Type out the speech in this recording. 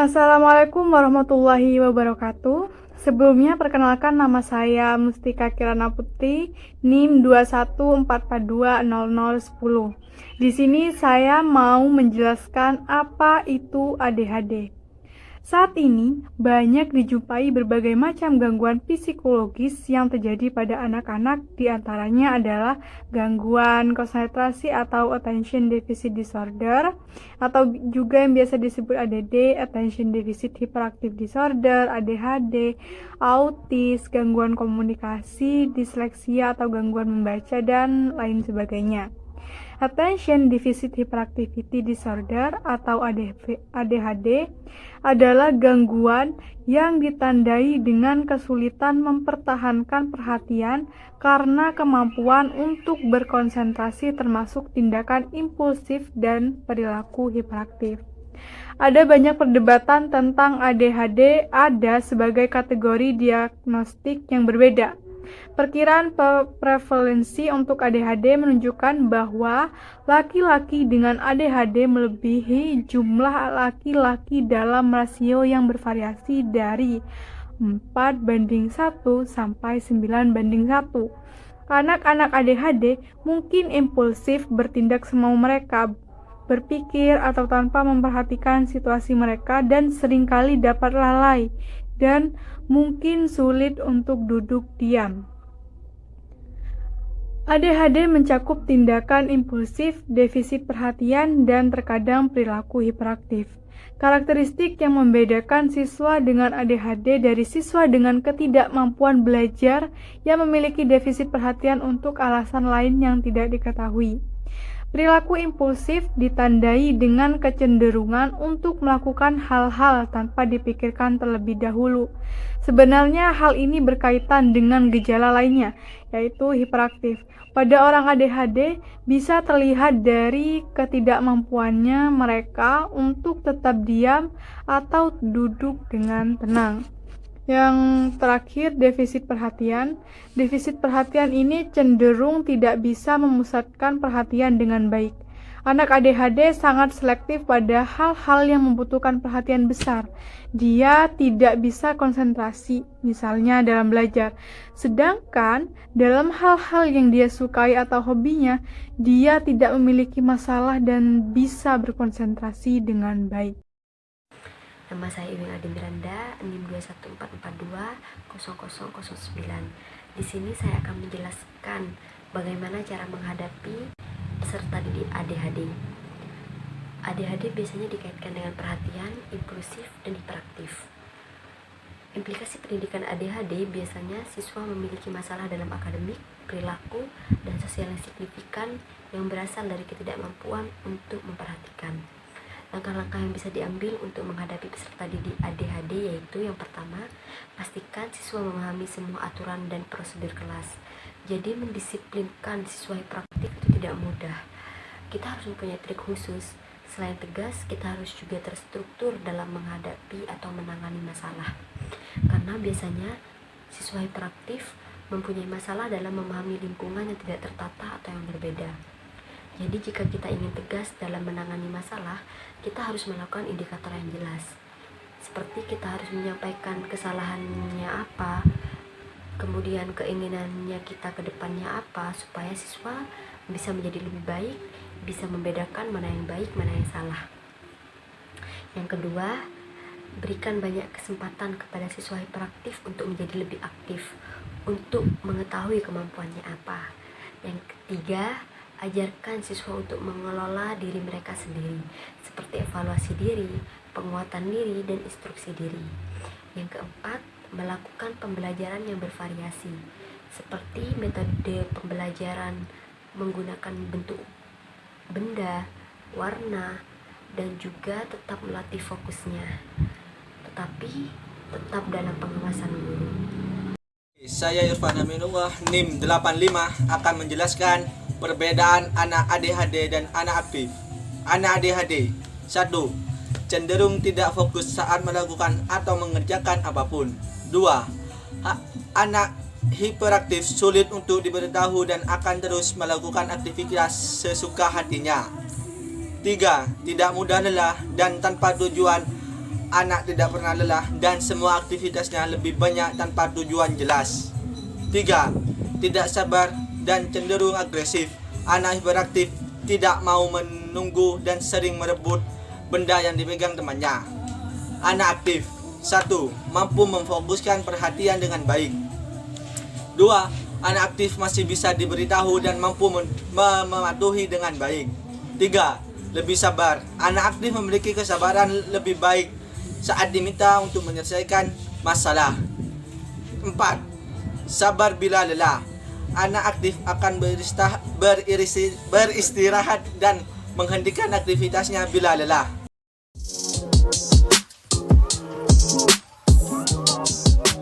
Assalamualaikum warahmatullahi wabarakatuh. Sebelumnya perkenalkan nama saya Mustika Kirana Putri, NIM 214420010. Di sini saya mau menjelaskan apa itu ADHD. Saat ini, banyak dijumpai berbagai macam gangguan psikologis yang terjadi pada anak-anak, diantaranya adalah gangguan konsentrasi atau attention deficit disorder, atau juga yang biasa disebut ADD, attention deficit hyperactive disorder, ADHD, autis, gangguan komunikasi, disleksia atau gangguan membaca, dan lain sebagainya. Attention Deficit Hyperactivity Disorder atau ADHD adalah gangguan yang ditandai dengan kesulitan mempertahankan perhatian karena kemampuan untuk berkonsentrasi termasuk tindakan impulsif dan perilaku hiperaktif. Ada banyak perdebatan tentang ADHD ada sebagai kategori diagnostik yang berbeda. Perkiraan prevalensi untuk ADHD menunjukkan bahwa laki-laki dengan ADHD melebihi jumlah laki-laki dalam rasio yang bervariasi dari 4:1 sampai 9:1. Anak-anak ADHD mungkin impulsif bertindak semau mereka, berpikir atau tanpa memperhatikan situasi mereka, dan seringkali dapat lalai dan mungkin sulit untuk duduk diam. ADHD mencakup tindakan impulsif, defisit perhatian, dan terkadang perilaku hiperaktif. Karakteristik yang membedakan siswa dengan ADHD dari siswa dengan ketidakmampuan belajar yang memiliki defisit perhatian untuk alasan lain yang tidak diketahui. Perilaku impulsif ditandai dengan kecenderungan untuk melakukan hal-hal tanpa dipikirkan terlebih dahulu. Sebenarnya hal ini berkaitan dengan gejala lainnya, yaitu hiperaktif. Pada orang ADHD bisa terlihat dari ketidakmampuannya mereka untuk tetap diam atau duduk dengan tenang. Yang terakhir, defisit perhatian. Defisit perhatian ini cenderung tidak bisa memusatkan perhatian dengan baik. Anak ADHD sangat selektif pada hal-hal yang membutuhkan perhatian besar. Dia tidak bisa konsentrasi, misalnya dalam belajar. Sedangkan dalam hal-hal yang dia sukai atau hobinya, dia tidak memiliki masalah dan bisa berkonsentrasi dengan baik. Nama saya Iwin Adi Miranda, NIM 214420009. Di sini saya akan menjelaskan bagaimana cara menghadapi peserta didik ADHD. ADHD biasanya dikaitkan dengan perhatian, impulsif, dan hiperaktif. Implikasi pendidikan ADHD biasanya siswa memiliki masalah dalam akademik, perilaku, dan sosial yang signifikan yang berasal dari ketidakmampuan untuk memperhatikan. Langkah-langkah yang bisa diambil untuk menghadapi peserta didik ADHD yaitu yang pertama, pastikan siswa memahami semua aturan dan prosedur kelas. Jadi mendisiplinkan siswa hiperaktif itu tidak mudah. Kita harus mempunyai trik khusus. Selain tegas, kita harus juga terstruktur dalam menghadapi atau menangani masalah. Karena biasanya siswa hiperaktif mempunyai masalah dalam memahami lingkungan yang tidak tertata atau yang berbeda. Jadi jika kita ingin tegas dalam menangani masalah, kita harus melakukan indikator yang jelas. Seperti kita harus menyampaikan kesalahannya apa, kemudian keinginannya kita ke depannya apa, supaya siswa bisa menjadi lebih baik, bisa membedakan mana yang baik, mana yang salah. Yang kedua, berikan banyak kesempatan kepada siswa hiperaktif untuk menjadi lebih aktif, untuk mengetahui kemampuannya apa. Yang ketiga, ajarkan siswa untuk mengelola diri mereka sendiri, seperti evaluasi diri, penguatan diri, dan instruksi diri. Yang keempat, melakukan pembelajaran yang bervariasi, seperti metode pembelajaran menggunakan bentuk benda, warna, dan juga tetap melatih fokusnya, tetapi tetap dalam pengawasan guru. Saya Irfan Aminullah, NIM 85 akan menjelaskan perbedaan anak ADHD dan anak aktif. Anak ADHD 1. Cenderung tidak fokus saat melakukan atau mengerjakan apapun. 2. Anak hiperaktif sulit untuk diberitahu dan akan terus melakukan aktivitas sesuka hatinya. 3. Tidak mudah lelah dan tanpa tujuan anak tidak pernah lelah dan semua aktivitasnya lebih banyak tanpa tujuan jelas. 3. Tidak sabar dan cenderung agresif. Anak hiperaktif tidak mau menunggu dan sering merebut benda yang dipegang temannya. Anak aktif. 1. Mampu memfokuskan perhatian dengan baik. 2. Anak aktif masih bisa diberitahu dan mampu mematuhi dengan baik. 3. Lebih sabar. Anak aktif memiliki kesabaran lebih baik saat diminta untuk menyelesaikan masalah. 4. Sabar bila lelah. Anak aktif akan beristirahat dan menghentikan aktivitasnya bila lelah.